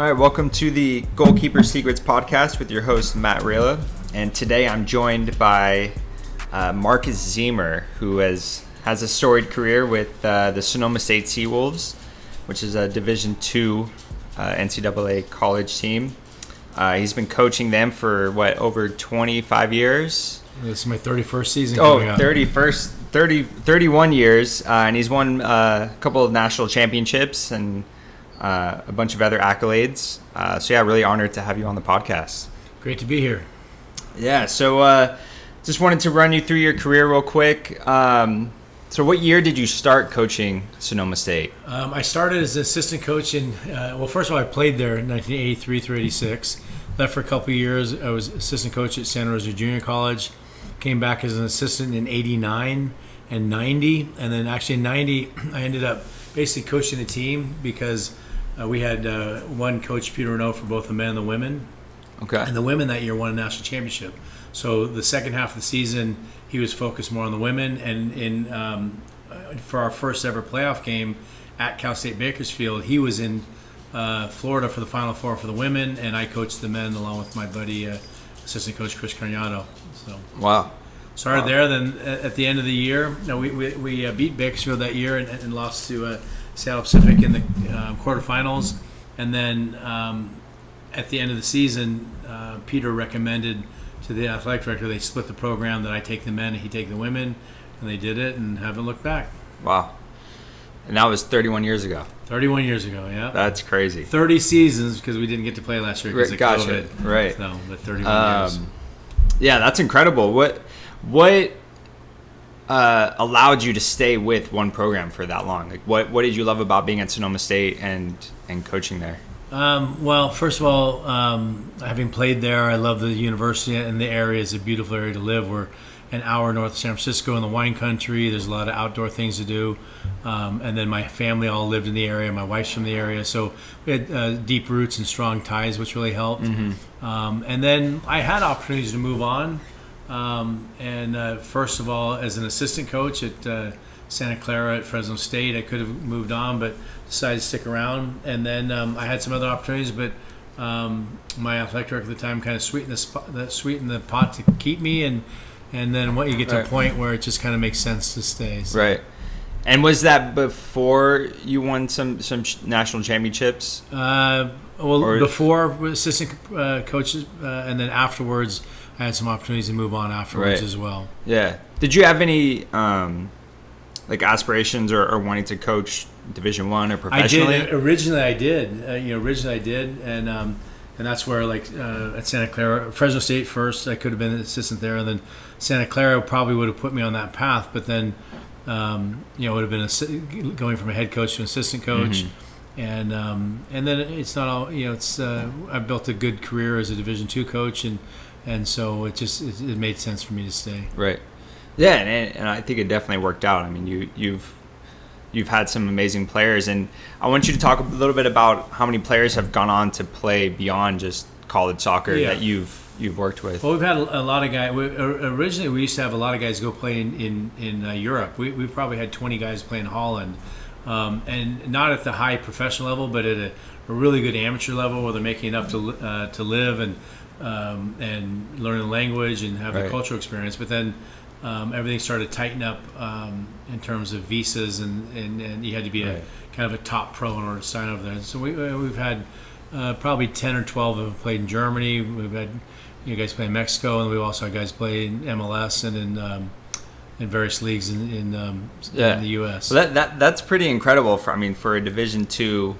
All right, welcome to the Goalkeeper Secrets podcast with your host, Matt Rayla. And today I'm joined by Marcus Ziemer, who has a storied career with the Sonoma State Seawolves, which is a Division II NCAA college team. He's been coaching them for, over 25 years? This is my 31st season coming up. 31 years, and he's won a couple of national championships and a bunch of other accolades. Really honored to have you on the podcast. Great to be here. Yeah, so just wanted to run you through your career real quick. So what year did you start coaching Sonoma State? I started as an assistant coach in, first of all, I played there in 1983 through 86. Left for a couple of years. I was assistant coach at Santa Rosa Junior College. Came back as an assistant in 89 and 90. And then actually in 90, I ended up basically coaching the team because we had one coach, Peter Renault, for both the men and the women. Okay. And the women that year won a national championship. So the second half of the season, he was focused more on the women. And for our first ever playoff game at Cal State Bakersfield, he was in Florida for the Final Four for the women, and I coached the men along with my buddy, assistant coach Chris Carniato. So wow. Started there. Then at the end of the year, we beat Bakersfield that year and lost to Seattle Pacific in the quarterfinals. And then at the end of the season, Peter recommended to the athletic director they split the program, that I take the men and he take the women, and they did it and haven't looked back. Wow. And that was 31 years ago. 31 years ago, yeah. That's crazy. 30 seasons because we didn't get to play last year because of COVID. Right. So, but 31 years. Yeah, that's incredible. What allowed you to stay with one program for that long? Like, what did you love about being at Sonoma State and coaching there? First of all, having played there, I love the university, and the area is a beautiful area to live. We're an hour north of San Francisco in the wine country. There's a lot of outdoor things to do. And then my family all lived in the area. My wife's from the area. So we had deep roots and strong ties, which really helped. Mm-hmm. And then I had opportunities to move on. First of all, as an assistant coach at Santa Clara at Fresno State, I could have moved on, but decided to stick around. And then I had some other opportunities, but my athletic director at the time kind of sweetened the pot to keep me. And then you get to a point where it just kind of makes sense to stay. So. Right. And was that before you won some national championships? Before assistant coaches, and then afterwards, I had some opportunities to move on afterwards as well. Yeah. Did you have any aspirations or wanting to coach Division I or professionally? I did. Originally, I did. And that's where, at Santa Clara, Fresno State first, I could have been an assistant there, and then Santa Clara probably would have put me on that path. But then, it would have been going from a head coach to an assistant coach, mm-hmm. and then it's not all. I've built a good career as a Division II coach, and so it made sense for me to stay. Right. Yeah, and I think it definitely worked out. I mean, you've had some amazing players, and I want you to talk a little bit about how many players have gone on to play beyond just college soccer that you've worked with. Well, we've had a lot of guys. Originally, we used to have a lot of guys go play in Europe. We probably had 20 guys play in Holland, and not at the high professional level, but at a really good amateur level where they're making enough to live and learn the language and have the cultural experience. But then everything started to tighten up in terms of visas, and you had to be a kind of a top pro in order to sign over there. So we've had probably 10 or 12 that have played in Germany. We've had guys play in Mexico, and we've also had guys play in MLS and in various leagues in the U.S. So that's pretty incredible for a Division II,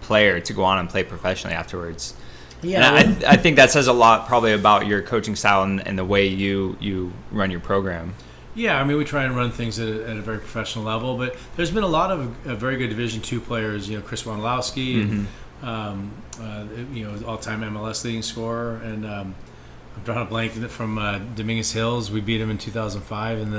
player to go on and play professionally afterwards. Yeah, and I think that says a lot probably about your coaching style and the way you run your program. Yeah, we try and run things at a very professional level, but there's been a lot of very good Division II players. Chris Wondolowski, mm-hmm. All-time MLS leading scorer, and I'm drawing a blank from Dominguez Hills. We beat him in 2005 in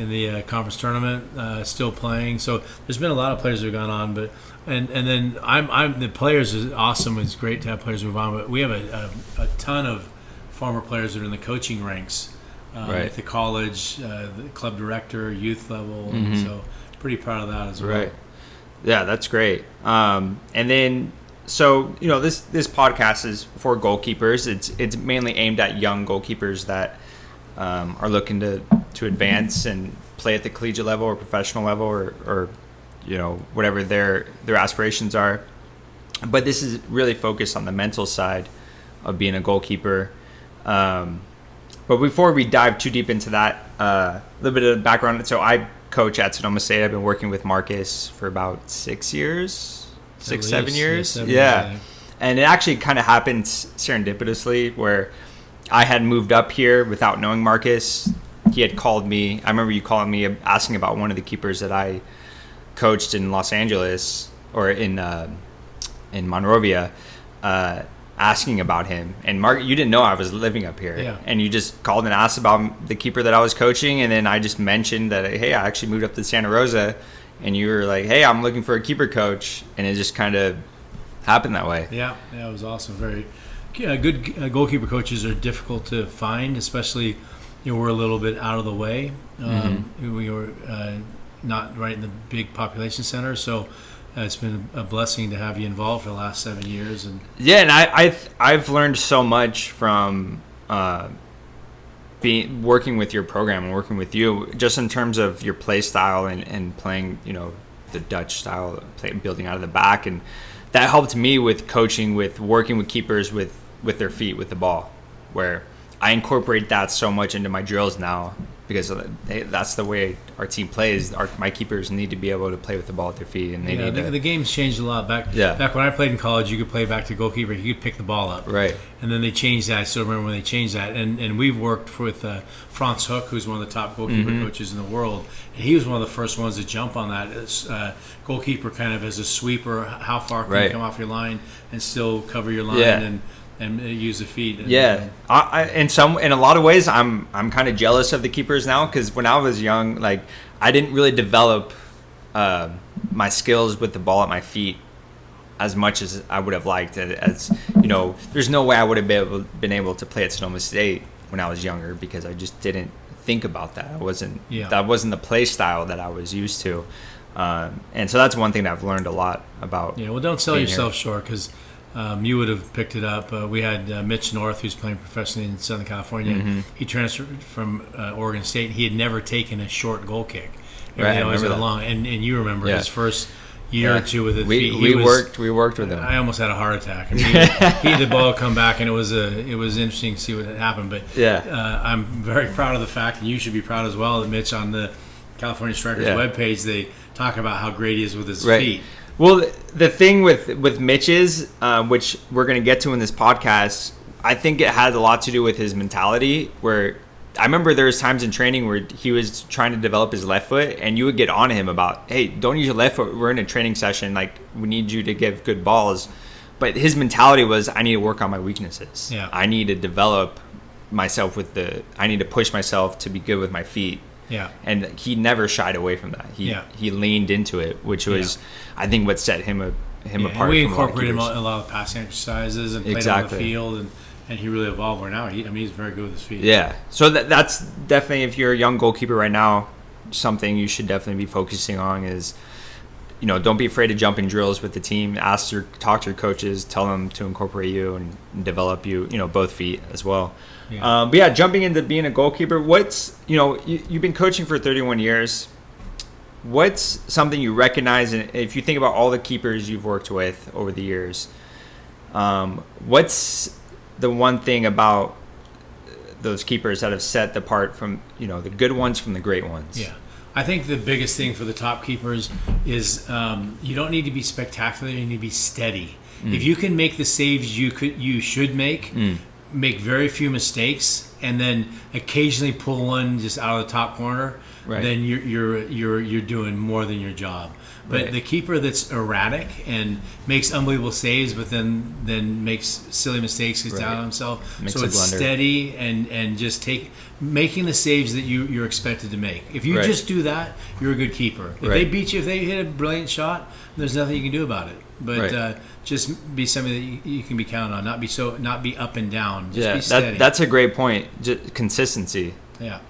the conference tournament. Still playing, so there's been a lot of players that have gone on, but. And then I'm the players is awesome. It's great to have players move on, but we have a ton of former players that are in the coaching ranks at the college, the club director, youth level. Mm-hmm. So pretty proud of that as well. Right. Yeah, that's great. And then, so this podcast is for goalkeepers. It's mainly aimed at young goalkeepers that are looking to advance and play at the collegiate level or professional level or whatever their aspirations are. But this is really focused on the mental side of being a goalkeeper. But before we dive too deep into that, a little bit of background. So I coach at Sonoma State. I've been working with Marcus for about 6 years, 7 years. Yeah. And it actually kind of happened serendipitously where I had moved up here without knowing Marcus. He had called me. I remember you calling me asking about one of the keepers that I coached in Los Angeles or in Monrovia, asking about him. And Mark, you didn't know I was living up here. Yeah. And you just called and asked about the keeper that I was coaching. And then I just mentioned that, hey, I actually moved up to Santa Rosa. And you were like, hey, I'm looking for a keeper coach. And it just kind of happened that way. Yeah, it was awesome. Very good goalkeeper coaches are difficult to find, especially we're a little bit out of the way. We were not right in the big population center, so it's been a blessing to have you involved for the last 7 years. And yeah, and I've learned so much from working with your program and working with you, just in terms of your play style and playing, the Dutch style, building out of the back, and that helped me with coaching, with working with keepers with their feet, with the ball, where I incorporate that so much into my drills now because that's the way our team plays. My keepers need to be able to play with the ball at their feet, and the game's changed a lot. Back when I played in college, you could play back to goalkeeper. You could pick the ball up, right? And then they changed that. I still remember when they changed that. And we've worked with Franz Hook, who's one of the top goalkeeper coaches in the world, and he was one of the first ones to jump on that. Goalkeeper kind of as a sweeper, how far can you come off your line and still cover your line and use the feet. And, in a lot of ways, I'm kind of jealous of the keepers now, because when I was young, like, I didn't really develop my skills with the ball at my feet as much as I would have liked. As there's no way I would have been able to play at Sonoma State when I was younger, because I just didn't think about that. That wasn't the play style that I was used to, and so that's one thing that I've learned a lot about. Yeah, well, don't sell yourself short, because you would have picked it up. We had Mitch North, who's playing professionally in Southern California. He transferred from Oregon State. He had never taken a short goal kick. He always had a long. And you remember his first year or two with the feet. We worked with him. I almost had a heart attack. I mean, he had the ball come back, and it was interesting to see what had happened. But I'm very proud of the fact, and you should be proud as well, that Mitch, on the California Strikers webpage, they talk about how great he is with his feet. Well, the thing with Mitch is, which we're going to get to in this podcast, I think it had a lot to do with his mentality, where I remember there was times in training where he was trying to develop his left foot, and you would get on him about, hey, don't use your left foot. We're in a training session. Like, we need you to give good balls. But his mentality was, I need to work on my weaknesses. Yeah. I need to develop myself I need to push myself to be good with my feet. Yeah, and he never shied away from that. He leaned into it, which was, I think, what set him apart. And we incorporated him in a lot of passing exercises and played on the field, and he really evolved. Where now, he's very good with his feet. Yeah, so that's definitely, if you're a young goalkeeper right now, something you should definitely be focusing on is, don't be afraid to jump in drills with the team. Talk to your coaches, tell them to incorporate you and develop you, both feet as well. Yeah. But jumping into being a goalkeeper, what's, you've been coaching for 31 years. What's something you recognize, and if you think about all the keepers you've worked with over the years, what's the one thing about those keepers that have set apart from, the good ones from the great ones? Yeah. I think the biggest thing for the top keepers is you don't need to be spectacular, you need to be steady. If you can make the saves you should make very few mistakes, and then occasionally pull one just out of the top corner, then you're doing more than your job. But the keeper that's erratic and makes unbelievable saves, but then makes silly mistakes, gets down on himself. So it's steady and just making the saves that you're expected to make. If you just do that, you're a good keeper. If they beat you, if they hit a brilliant shot, there's nothing you can do about it. But just be something that you can be counted on. Not be up and down. Just be steady. That's a great point. Consistency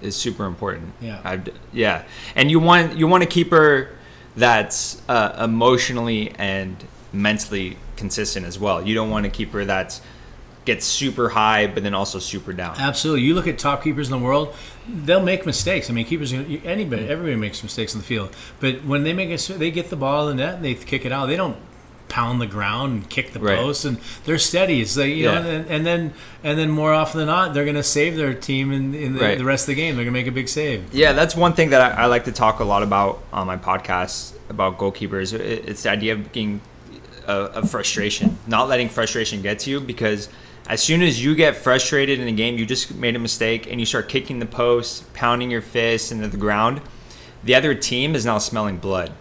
is super important. And you want a keeper that's emotionally and mentally consistent as well. You don't want a keeper that's gets super high but then also super down. Absolutely. You look at top keepers in the world, they'll make mistakes. I mean, keepers, everybody makes mistakes in the field. But when they they get the ball in the net and they kick it out. They don't pound the ground and kick the post, and they're steady. It's like, and then more often than not, they're going to save their team in the rest of the game. They're going to make a big save. Yeah, that's one thing that I like to talk a lot about on my podcast about goalkeepers. It's the idea of being of frustration, not letting frustration get to you, because as soon as you get frustrated in a game, you just made a mistake and you start kicking the post, pounding your fist into the ground, the other team is now smelling blood.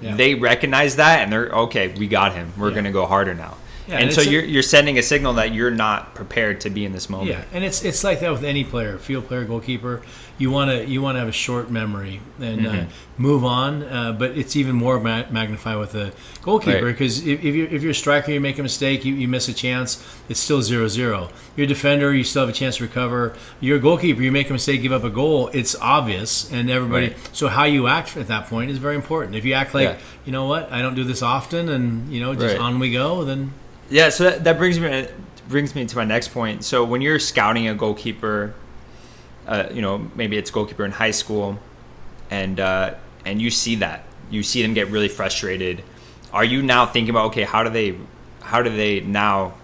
Yeah. They recognize that and they're, okay, we got him. We're going to go harder now. Yeah, and so you're sending a signal that you're not prepared to be in this moment. Yeah, and it's like that with any player, field player, goalkeeper. You want to have a short memory and move on. But it's even more magnified with a goalkeeper, because if you're a striker, you make a mistake, you miss a chance, it's still 0-0. You're a defender, you still have a chance to recover. You're a goalkeeper, you make a mistake, give up a goal, it's obvious, and everybody. Right. So how you act at that point is very important. If you act like, you know what, I don't do this often, and just on we go, then. Yeah, so that brings me to my next point. So when you're scouting a goalkeeper, maybe it's goalkeeper in high school, and you see them get really frustrated. Are you now thinking about, okay, how do they now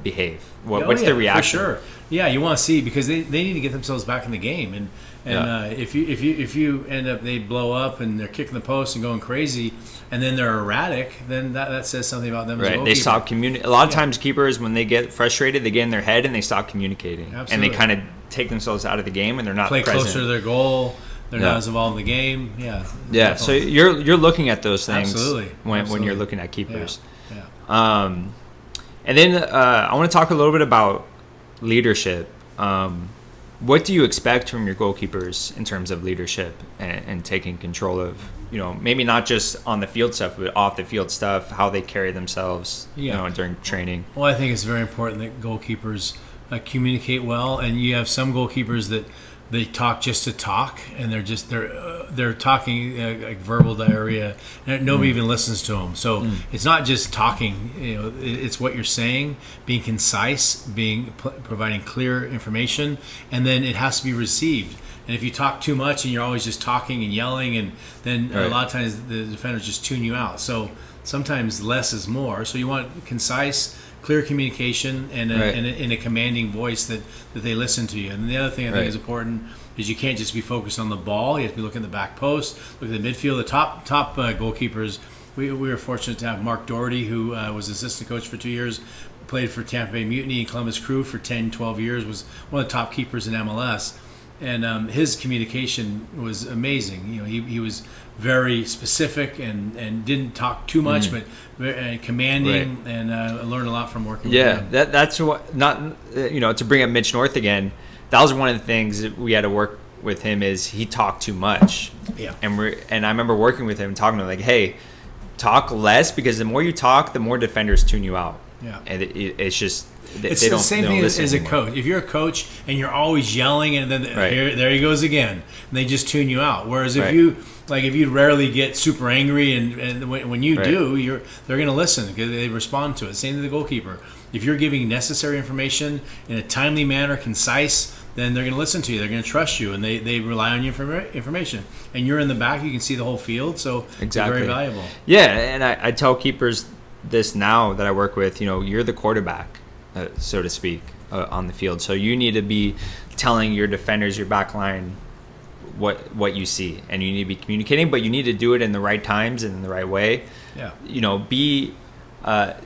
behave? What's their reaction? For sure. Yeah, you want to see, because they need to get themselves back in the game, and if you end up, they blow up and they're kicking the post and going crazy, and then they're erratic, then that says something about them. Right, they stop communicating. A lot of times, keepers, when they get frustrated, they get in their head and they stop communicating. Absolutely. And they kind of take themselves out of the game, and they're not present. Closer to their goal. They're not as involved in the game. Yeah. Yeah. Definitely. So you're looking at those things. Absolutely. When you're looking at keepers. Yeah. And then I want to talk a little bit about leadership. What do you expect from your goalkeepers in terms of leadership and taking control of, maybe not just on the field stuff, but off the field stuff, how they carry themselves, during training? Well, I think it's very important that goalkeepers communicate well, and you have some goalkeepers that they talk just to talk, and they're talking like verbal diarrhea, and nobody even listens to them. So it's not just talking, it's what you're saying, being concise, providing clear information, and then it has to be received. And if you talk too much and you're always just talking and yelling, and then a lot of times the defenders just tune you out. So sometimes less is more. So you want concise, clear communication and in a commanding voice that they listen to you. And the other thing I think is important is you can't just be focused on the ball. You have to be looking at the back post, look at the midfield. The top goalkeepers, we were fortunate to have Mark Doherty, who was assistant coach for 2 years, played for Tampa Bay Mutiny and Columbus Crew for 10, 12 years, was one of the top keepers in MLS. And his communication was amazing. He was very specific and didn't talk too much, but commanding, and I learned a lot from working with him. Yeah, that's what, not, to bring up Mitch North again, that was one of the things that we had to work with him, is he talked too much. Yeah. And I remember working with him and talking to him like, hey, talk less, because the more you talk, the more defenders tune you out. Yeah. And it's just... It's the same thing as a coach. If you're a coach and you're always yelling, and then there he goes again, and they just tune you out. Whereas if you rarely get super angry, and when you do, they're going to listen because they respond to it. Same to the goalkeeper. If you're giving necessary information in a timely manner, concise, then they're going to listen to you. They're going to trust you, and they rely on your information. And you're in the back; you can see the whole field, so it's very valuable. Yeah, and I tell keepers this now that I work with. You're the quarterback, so to speak, on the field. So you need to be telling your defenders, your back line, what you see, and you need to be communicating, but you need to do it in the right times and in the right way. Yeah.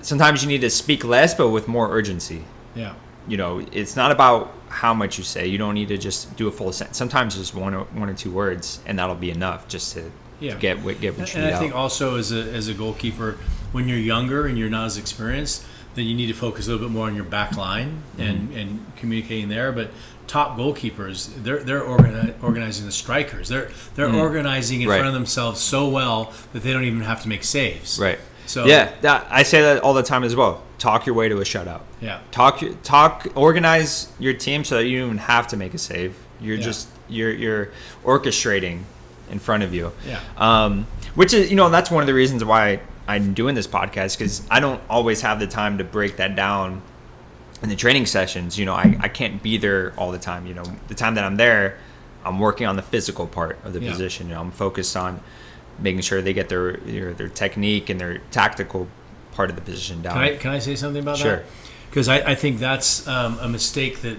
Sometimes you need to speak less, but with more urgency. Yeah. It's not about how much you say. You don't need to just do a full sentence. Sometimes just one or two words, and that'll be enough just to get what you need. And I think also as a goalkeeper, when you're younger and you're not as experienced, then you need to focus a little bit more on your back line and communicating there. But top goalkeepers, they're organizing the strikers. They're organizing in front of themselves so well that they don't even have to make saves. Right. So I say that all the time as well. Talk your way to a shutout. Yeah. Organize your team so that you don't even have to make a save. You're orchestrating in front of you. Yeah. Which is, that's one of the reasons why I'm doing this podcast, because I don't always have the time to break that down in the training sessions. I can't be there all the time. The time that I'm there, I'm working on the physical part of the position. I'm focused on making sure they get their technique and their tactical part of the position down. Can I say something about that? Sure. Because I think that's a mistake that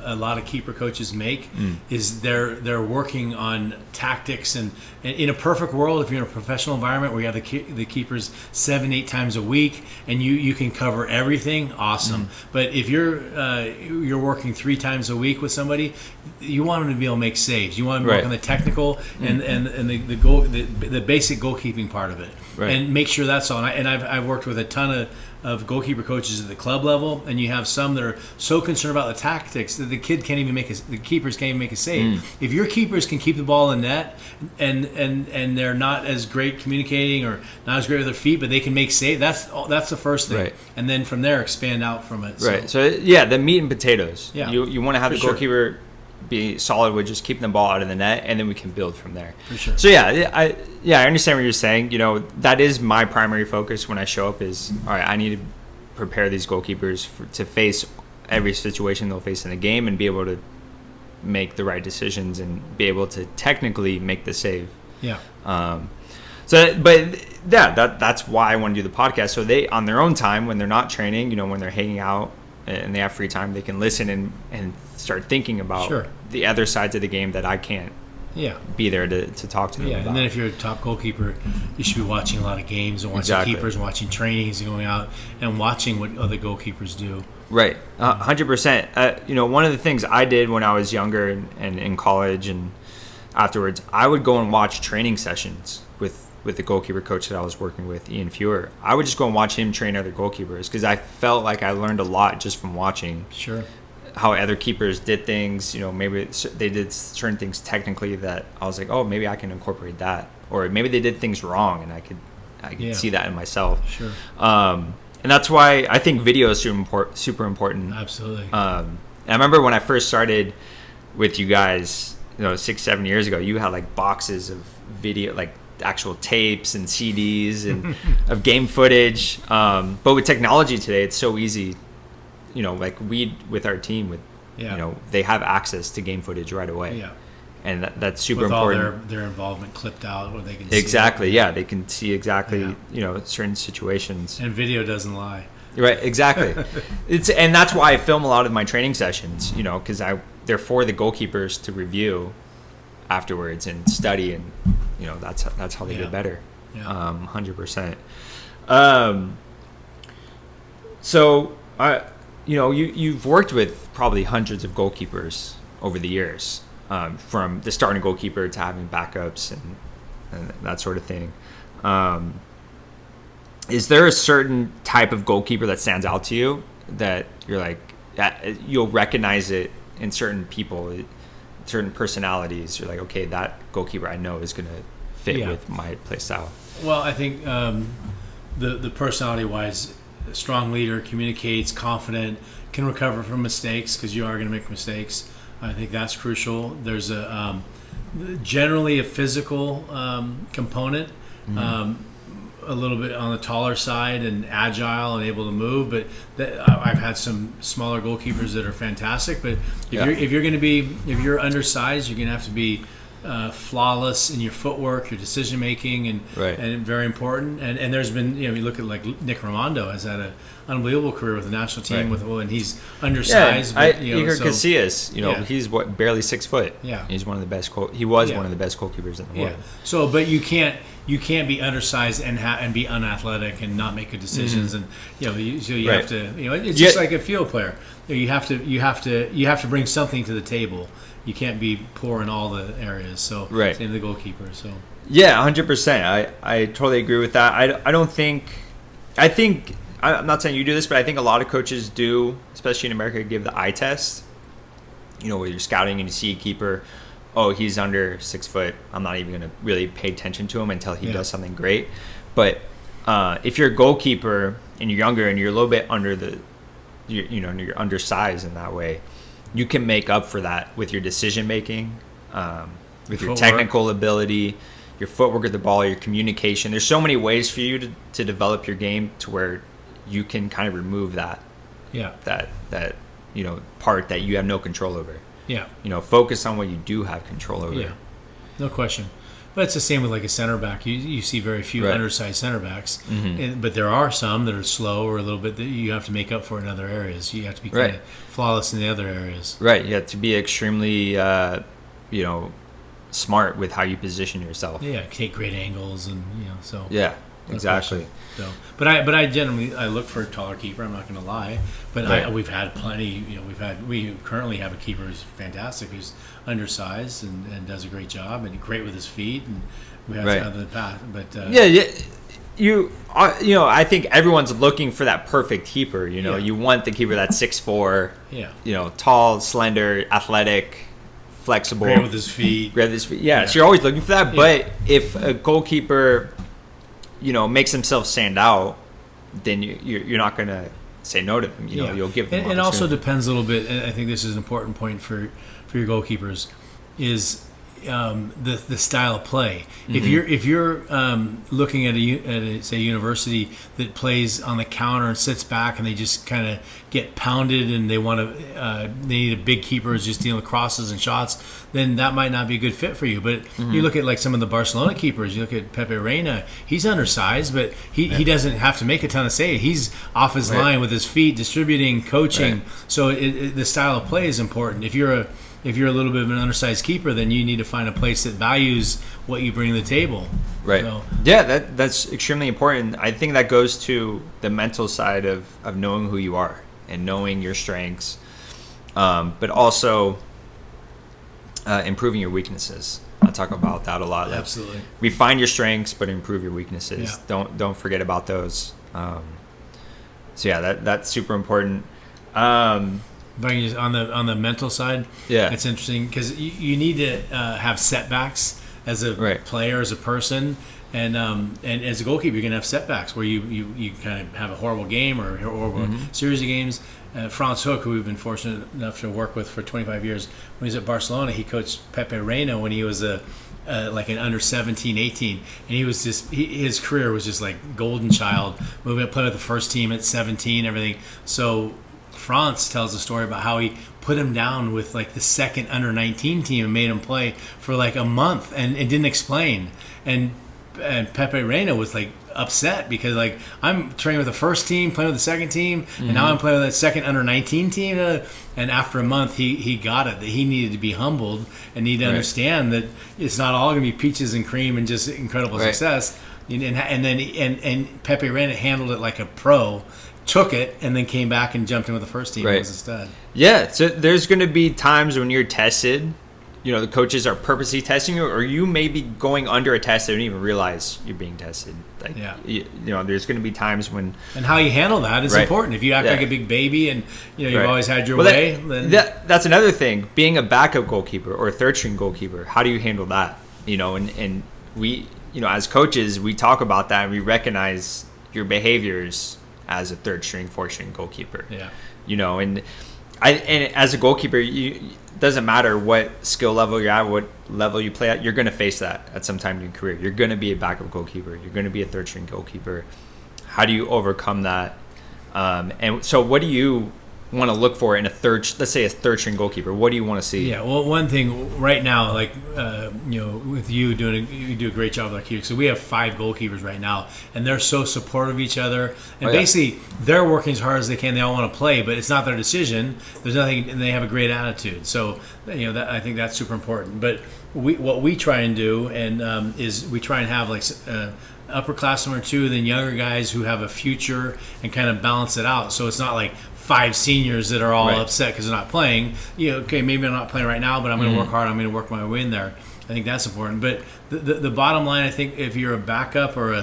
a lot of keeper coaches make is they're working on tactics, and in a perfect world, if you're in a professional environment where you have the keepers 7-8 times a week and you can cover everything, awesome. But if you're working 3 times a week with somebody, you want them to be able to make saves. You want them to work on the technical and the basic goalkeeping part of it, and make sure that's all. And I've worked with a ton of goalkeeper coaches at the club level, and you have some that are so concerned about the tactics that the keepers can't even make a save. If your keepers can keep the ball in net and they're not as great communicating or not as great with their feet, but they can make save, that's the first thing. Right. And then from there expand out from it. Right. So the meat and potatoes. Yeah. You want to have the goalkeeper be solid with just keeping the ball out of the net, and then we can build from there. For sure. So I understand what you're saying. That is my primary focus when I show up is, all right, I need to prepare these goalkeepers to face every situation they'll face in the game and be able to make the right decisions and be able to technically make the save. Yeah. That's why I want to do the podcast. So they, on their own time, when they're not training, when they're hanging out and they have free time, they can listen and start thinking about the other sides of the game that I can't be there to talk to them about. And then if you're a top goalkeeper, you should be watching a lot of games and watching keepers and watching trainings and going out and watching what other goalkeepers do. Right, 100%. One of the things I did when I was younger and in college and afterwards, I would go and watch training sessions with the goalkeeper coach that I was working with, Ian Fewer. I would just go and watch him train other goalkeepers because I felt like I learned a lot just from watching how other keepers did things. Maybe they did certain things technically that I was like, oh, maybe I can incorporate that. Or maybe they did things wrong and I could see that in myself. Sure. And that's why I think video is super important. Absolutely. And I remember when I first started with you guys, 6-7 years ago, you had like boxes of video, like actual tapes and CDs and of game footage. But with technology today, it's so easy. Like with our team, they have access to game footage right away. Yeah. And that's super important. All their involvement clipped out, or they can exactly. see Yeah, they can see exactly certain situations. And video doesn't lie. Right, exactly. And that's why I film a lot of my training sessions. Because they're for the goalkeepers to review afterwards and study, and that's how they get better. 100%. So you've worked with probably hundreds of goalkeepers over the years, from the starting goalkeeper to having backups and that sort of thing. Is there a certain type of goalkeeper that stands out to you that you're like, you'll recognize it in certain people, certain personalities? You're like, okay, that goalkeeper I know is going to fit with my play style. Well, I think the personality-wise, strong leader, communicates, confident, can recover from mistakes because you are going to make mistakes. I think that's crucial. There's generally a physical component. A little bit on the taller side and agile and able to move, but I've had some smaller goalkeepers that are fantastic. But if you're undersized, you're gonna have to be flawless in your footwork, your decision making, and very important. And there's been you look at like Nick Raimondo has had an unbelievable career with the national team and he's undersized. Yeah, Igor Casillas, he's barely 6 foot. Yeah, he's one of the best. He was one of the best goalkeepers in the world. Yeah. So, but you can't be undersized and be unathletic and not make good decisions, and you have to. It's just like a field player. You have to bring something to the table. You can't be poor in all the areas. So same the goalkeeper. So 100%. I totally agree with that. I think I'm not saying you do this, but I think a lot of coaches do, especially in America, give the eye test. Where you're scouting and you see a keeper, oh, he's under 6 foot, I'm not even going to really pay attention to him until he does something great. But if you're a goalkeeper and you're younger and you're a little bit under you're undersized in that way, you can make up for that with your decision making, with your Footwork. technical ability, your footwork at the ball, your communication. There's so many ways for you to develop your game to where you can kind of remove that part that you have no control over. Yeah. Focus on what you do have control over. Yeah. No question. But it's the same with like a center back. You see very few undersized center backs, but there are some that are slow or a little bit that you have to make up for in other areas. You have to be kind of flawless in the other areas. Right. You have to be extremely, smart with how you position yourself. Yeah. Take great angles and so. Yeah. Exactly. So, but I generally look for a taller keeper. I'm not going to lie, but we've had plenty. We currently have a keeper who's fantastic, who's undersized and does a great job and great with his feet. And we have other than that, but I think everyone's looking for that perfect keeper. You want the keeper that's 6'4", tall, slender, athletic, flexible, great with his feet. Yeah, so you're always looking for that. But if a goalkeeper makes himself stand out, then you're not going to say no to them. You'll give them. And it also depends a little bit. And I think this is an important point for your goalkeepers is the style of play. If you're looking at a university that plays on the counter and sits back and they just kind of get pounded and they need a big keeper who's just dealing with crosses and shots, then that might not be a good fit for you. But you look at like some of the Barcelona keepers. You look at Pepe Reina. He's undersized, but he doesn't have to make a ton of saves. He's off his line with his feet, distributing, coaching. So the style of play is important. If you're a little bit of an undersized keeper, then you need to find a place that values what you bring to the table. Right. So, that's extremely important. I think that goes to the mental side of knowing who you are and knowing your strengths, but also improving your weaknesses. I talk about that a lot. Absolutely. Refine your strengths, but improve your weaknesses. Yeah. Don't forget about those. That's super important. If I can just on the mental side, it's interesting because you need to have setbacks as a player, as a person, and as a goalkeeper, you're gonna have setbacks where you kind of have a horrible game or a horrible series of games. Franz Hook, who we've been fortunate enough to work with for 25 years, when he was at Barcelona, he coached Pepe Reina when he was like an under 17, 18, and he was just his career was just like golden child, moving up, playing with the first team at 17, everything. So Franz tells a story about how he put him down with like the second under 19 team and made him play for like a month and didn't explain. And Pepe Reina was like upset because like I'm training with the first team, playing with the second team, and now I'm playing with that second under 19 team. And after a month, he got it that he needed to be humbled and need to understand that it's not all going to be peaches and cream and just incredible success. And Pepe Reina handled it like a pro. Took it and then came back and jumped in with the first team. It was a stud. Yeah, so there's going to be times when you're tested. The coaches are purposely testing you, or you may be going under a test and don't even realize you're being tested. Like, there's going to be times when... And how you handle that is important. If you act like a big baby and you've always had your way, then... That's another thing. Being a backup goalkeeper or a third-string goalkeeper, how do you handle that? And we, as coaches, we talk about that and we recognize your behaviors as a third-string, fourth-string goalkeeper. Yeah. And as a goalkeeper, it doesn't matter what skill level you're at, what level you play at, you're going to face that at some time in your career. You're going to be a backup goalkeeper. You're going to be a third-string goalkeeper. How do you overcome that? And so what do you want to look for in let's say a third-string goalkeeper? What do you want to see? Yeah, well, one thing right now, like with you do a great job with our keepers. So we have 5 goalkeepers right now, and they're so supportive of each other. And basically, they're working as hard as they can. They all want to play, but it's not their decision. There's nothing, and they have a great attitude. So I think that's super important. But what we try and do is we try and have like upperclassmen or 2, then younger guys who have a future, and kind of balance it out. So it's not like 5 seniors that are all upset because they're not playing. Okay, maybe I'm not playing right now, but I'm going to work hard. I'm going to work my way in there. I think that's important. But the bottom line, I think, if you're a backup or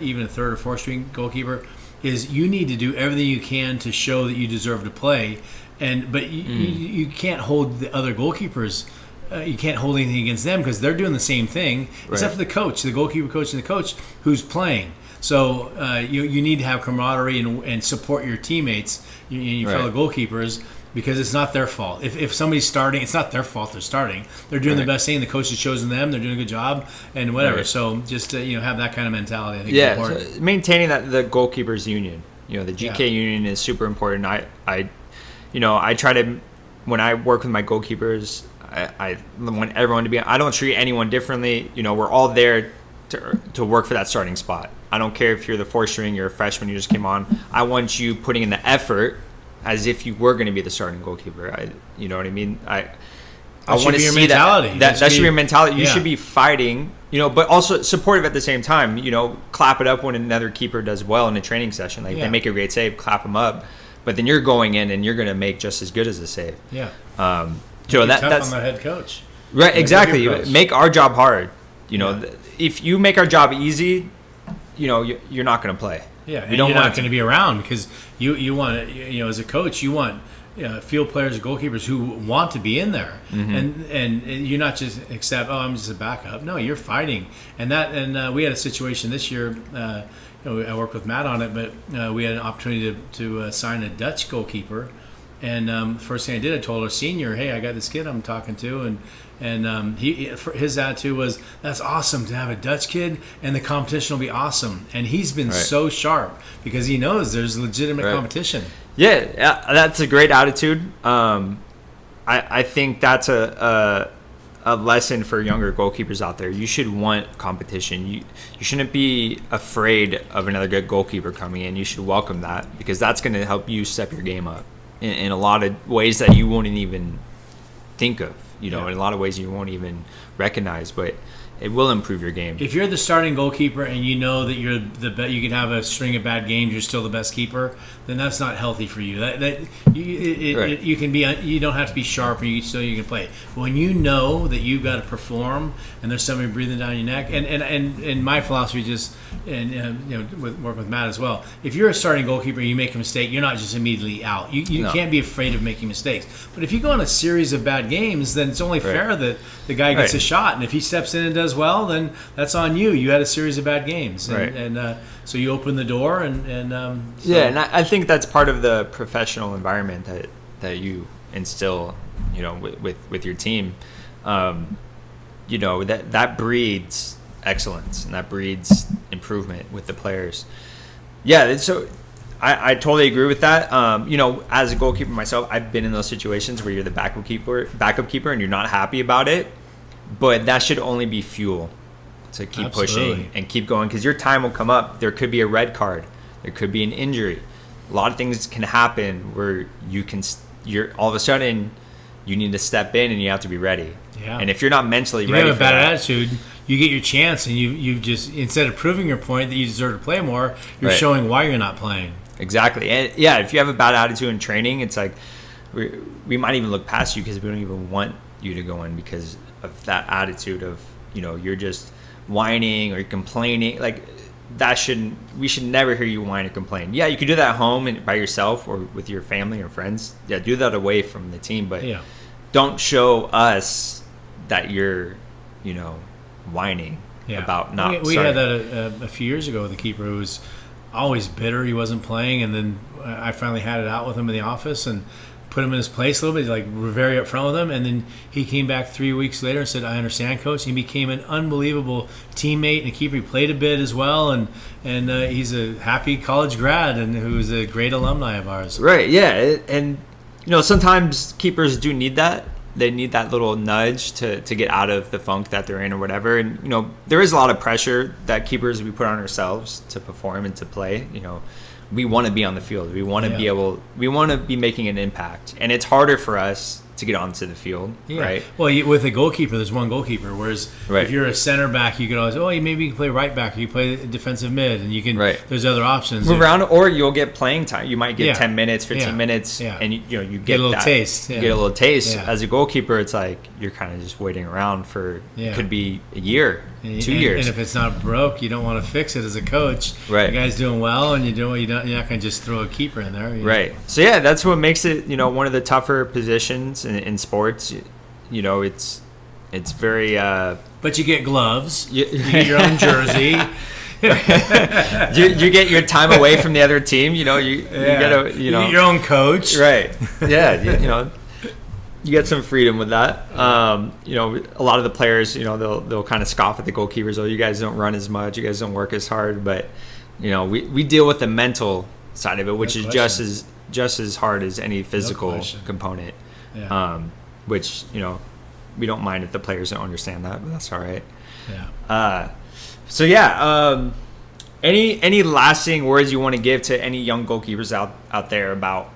even a third or fourth string goalkeeper, is you need to do everything you can to show that you deserve to play. But you can't hold the other goalkeepers. You can't hold anything against them because they're doing the same thing, except for the coach, the goalkeeper coach, and the coach who's playing. So you need to have camaraderie and support your teammates and your fellow goalkeepers. because it's not their fault. If somebody's starting, it's not their fault they're starting. They're doing the best thing. The coach has chosen them. They're doing a good job and whatever. Right. So just have that kind of mentality. I think is important. So maintaining the goalkeepers union. The GK union is super important. I try to, when I work with my goalkeepers, I want everyone to be. I don't treat anyone differently. We're all there to work for that starting spot. I don't care if you're the fourth string, you're a freshman, you just came on. I want you putting in the effort as if you were going to be the starting goalkeeper. You know what I mean? I want to see mentality. That should be your mentality. You should be fighting, but also supportive at the same time. Clap it up when another keeper does well in a training session. Like they make a great save, clap them up. But then you're going in and you're going to make just as good as a save. Yeah. That's on the head coach. Right, exactly. Make our job hard. If you make our job easy, you're not going to play. Yeah, and you're not going to be around because you want as a coach, you want field players, goalkeepers who want to be in there, and you're not just accept. Oh, I'm just a backup. No, you're fighting, and we had a situation this year. I worked with Matt on it, but we had an opportunity to sign a Dutch goalkeeper. And first thing I did, I told our senior, "Hey, I got this kid I'm talking to," and his attitude was, "That's awesome to have a Dutch kid, and the competition will be awesome." And he's been so sharp because he knows there's legitimate competition. Yeah, that's a great attitude. I think that's a lesson for younger goalkeepers out there. You should want competition. You shouldn't be afraid of another good goalkeeper coming in. You should welcome that because that's going to help you step your game up in a lot of ways that you won't even think of. In a lot of ways you won't even recognize, but it will improve your game. If you're the starting goalkeeper and you know that you're you can have a string of bad games, you're still the best keeper, then that's not healthy for you. You can be. You don't have to be sharp, and you can play. But when you know that you've got to perform, and there's somebody breathing down your neck, and my philosophy work with Matt as well. If you're a starting goalkeeper and you make a mistake, you're not just immediately out. You can't be afraid of making mistakes. But if you go on a series of bad games, then it's only fair that the guy gets a shot, and if he steps in and does well, then that's on you. You had a series of bad games, and so you open the door, and I think that's part of the professional environment that you instill, with your team. That breeds excellence and that breeds improvement with the players. Yeah, so I totally agree with that. As a goalkeeper myself, I've been in those situations where you're the backup keeper, and you're not happy about it. But that should only be fuel to keep pushing and keep going because your time will come up. There could be a red card. There could be an injury. A lot of things can happen where you're all of a sudden you need to step in and you have to be ready. Yeah. And if you're not mentally ready, you have a bad attitude. You get your chance, and you just instead of proving your point that you deserve to play more, you're showing why you're not playing. Exactly. And if you have a bad attitude in training, it's like we might even look past you because we don't even want you to go in because of that attitude of you're just whining or complaining. Like we should never hear you whine or complain. Yeah, you can do that at home and by yourself or with your family or friends. Yeah, do that away from the team, but don't show us that you're whining about not we had that a few years ago with a keeper who was always bitter he wasn't playing, and then I finally had it out with him in the office and put him in his place a little bit, like we're very upfront with him, and then he came back 3 weeks later and said, "I understand, coach." He became an unbelievable teammate and a keeper. He played a bit as well, and he's a happy college grad and who's a great alumni of ours. Right, yeah, and sometimes keepers do need that. They need that little nudge to get out of the funk that they're in or whatever. And there is a lot of pressure that keepers we put on ourselves to perform and to play. We want to be on the field. We want to we want to be making an impact. And it's harder for us to get onto the field, right? Well, with a goalkeeper, there's one goalkeeper. Whereas if you're a center back, you can always, maybe you can play right back, or you play defensive mid, and you can. There's other options. Move around, or you'll get playing time. You might get 10 minutes, 15 minutes, and you get a little taste. You get a little taste. As a goalkeeper, it's like you're kind of just waiting around for. It could be a year, 2 years. And if it's not broke, you don't want to fix it as a coach. Right. The guy's doing well, and you're not going to just throw a keeper in there. Right. So that's what makes it one of the tougher positions in sports. It's very but you get gloves, you get your own jersey, You get your time away from the other team. You get your own coach, right? Yeah, you get some freedom with that. A lot of the players, they'll kind of scoff at the goalkeepers. Oh, you guys don't run as much. You guys don't work as hard. But we deal with the mental side of it, which is just as hard as any physical component. Yeah. Which we don't mind if the players don't understand that, but that's all right. Yeah. Any lasting words you want to give to any young goalkeepers out there about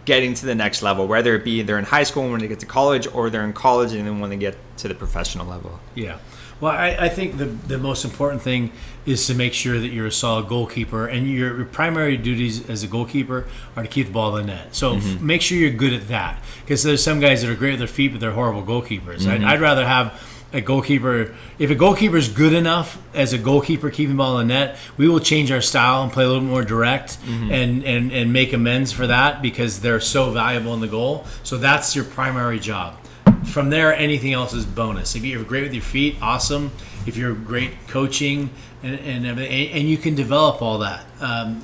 getting to the next level, whether it be they're in high school and when they get to college, or they're in college and then when they get to the professional level? Yeah. Well, I think the most important thing is to make sure that you're a solid goalkeeper, and your primary duties as a goalkeeper are to keep the ball in the net. So make sure you're good at that, because there's some guys that are great with their feet, but they're horrible goalkeepers. I'd rather have a goalkeeper. If a goalkeeper is good enough as a goalkeeper keeping the ball in the net, we will change our style and play a little more direct and make amends for that, because they're so valuable in the goal. So that's your primary job. From there, anything else is bonus. If you're great with your feet, awesome. If you're great coaching and everything, and you can develop all that.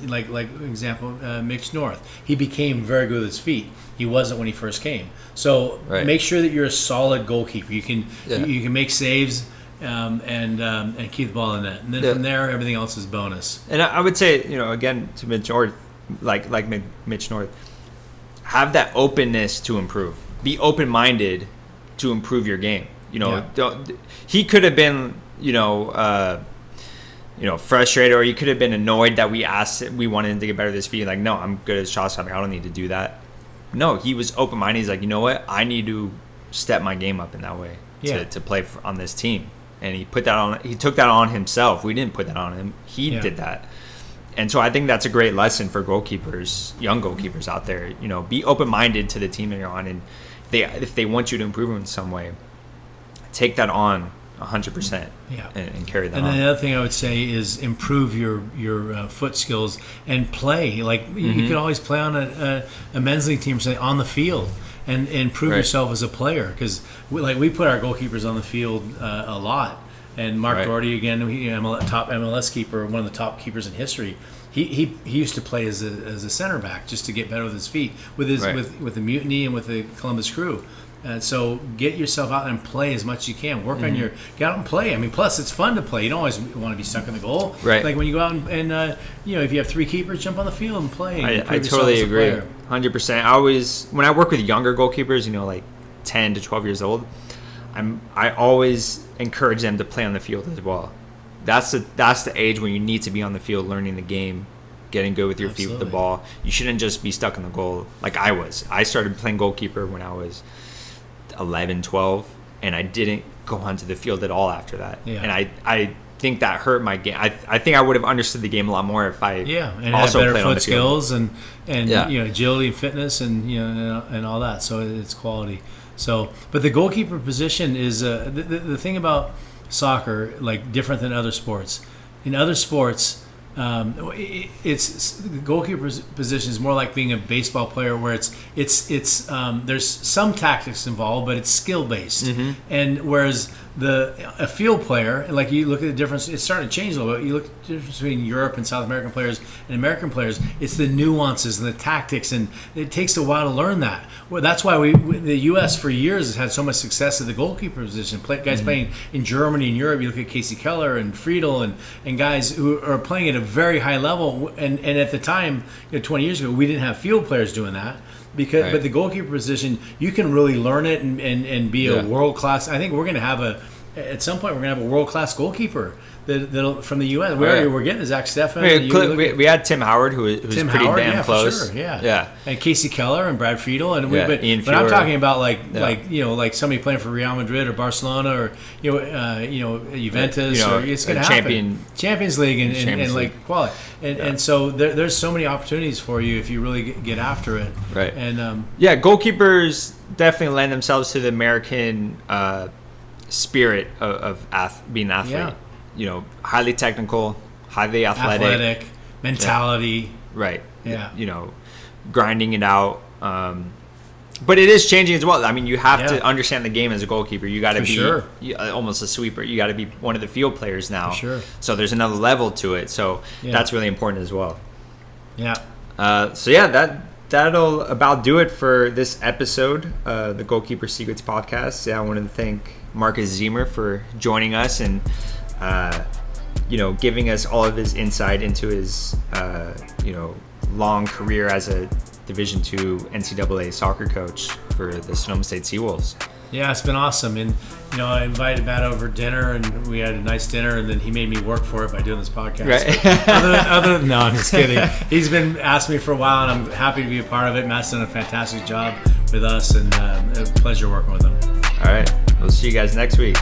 Like example, Mitch North, he became very good with his feet. He wasn't when he first came. So make sure that you're a solid goalkeeper. You can make saves and keep the ball in net. And then from there, everything else is bonus. And I would say, again, to Mitch North, like Mitch North, have that openness to improve. Be open-minded to improve your game. He could have been, frustrated, or he could have been annoyed that we wanted him to get better with his feet. Like, no, I'm good at shot stopping. I don't need to do that. No, he was open-minded. He's like, you know what? I need to step my game up in that way to play on this team. And he took that on himself. We didn't put that on him. He did that. And so I think that's a great lesson for goalkeepers, young goalkeepers out there. Be open-minded to the team that you're on, and if they want you to improve in some way, take that on 100% and carry that on. And the other thing I would say is improve your foot skills and play. Like you could always play on a men's league team, say on the field, and improve yourself as a player. Because we put our goalkeepers on the field a lot. And Mark Doherty, again, top MLS keeper, one of the top keepers in history. He used to play as a center back just to get better with his feet, with the Mutiny and with the Columbus Crew. So get yourself out and play as much as you can. Work on get out and play. I mean, plus it's fun to play. You don't always want to be stuck in the goal. Right. Like when you go out and if you have three keepers, jump on the field and play. I totally agree. 100%. When I work with younger goalkeepers, like 10 to 12 years old, I always encourage them to play on the field as well. That's the age when you need to be on the field, learning the game, getting good with your feet with the ball. You shouldn't just be stuck in the goal like I was. I started playing goalkeeper when I was 11, 12, and I didn't go onto the field at all after that. Yeah. And I think that hurt my game. I think I would have understood the game a lot more if I and also had better played foot on the field. skills and agility and fitness and all that. So it's quality. So, but the goalkeeper position is the thing about soccer, like different than other sports. In other sports, it's the goalkeeper's position is more like being a baseball player, where it's there's some tactics involved, but it's skill based. And whereas a field player, like you look at the difference, it's starting to change a little bit. You look at the difference between Europe and South American players and American players. It's the nuances and the tactics, and it takes a while to learn that. Well, that's why the U.S. for years has had so much success at the goalkeeper position. Guys playing in Germany and Europe. You look at Casey Keller and Friedel and guys who are playing at a very high level. And at the time, 20 years ago, we didn't have field players doing that. But the goalkeeper position, you can really learn it and be a world class. I think we're going to have at some point we're going to have a world class goalkeeper that'll from the U.S. We're getting Zach Stefan. We had Tim Howard, who's pretty damn close. For sure, yeah. And Casey Keller and Brad Friedel, but Ian I'm talking about like somebody playing for Real Madrid or Barcelona or Juventus or it's going to happen. Champions League and like quality. And so there's so many opportunities for you if you really get after it. Right. And goalkeepers definitely lend themselves to the American spirit of being an athlete. Yeah. Highly technical, highly athletic mentality. Right. Yeah. Grinding it out. But it is changing as well. I mean, you have Yeah. to understand the game as a goalkeeper. You got to For be sure. almost a sweeper. You got to be one of the field players now. For sure. So there's another level to it. So Yeah. that's really important as well. Yeah. So yeah, that'll about do it for this episode, the Goalkeeper Secrets podcast. Yeah, I wanted to thank Marcus Ziemer for joining us and giving us all of his insight into his long career as a Division II NCAA soccer coach for the Sonoma State Seawolves. Yeah, it's been awesome. And, I invited Matt over dinner, and we had a nice dinner, and then he made me work for it by doing this podcast. Right. No, I'm just kidding. He's been asking me for a while, and I'm happy to be a part of it. Matt's done a fantastic job with us, and a pleasure working with him. All right. We'll see you guys next week.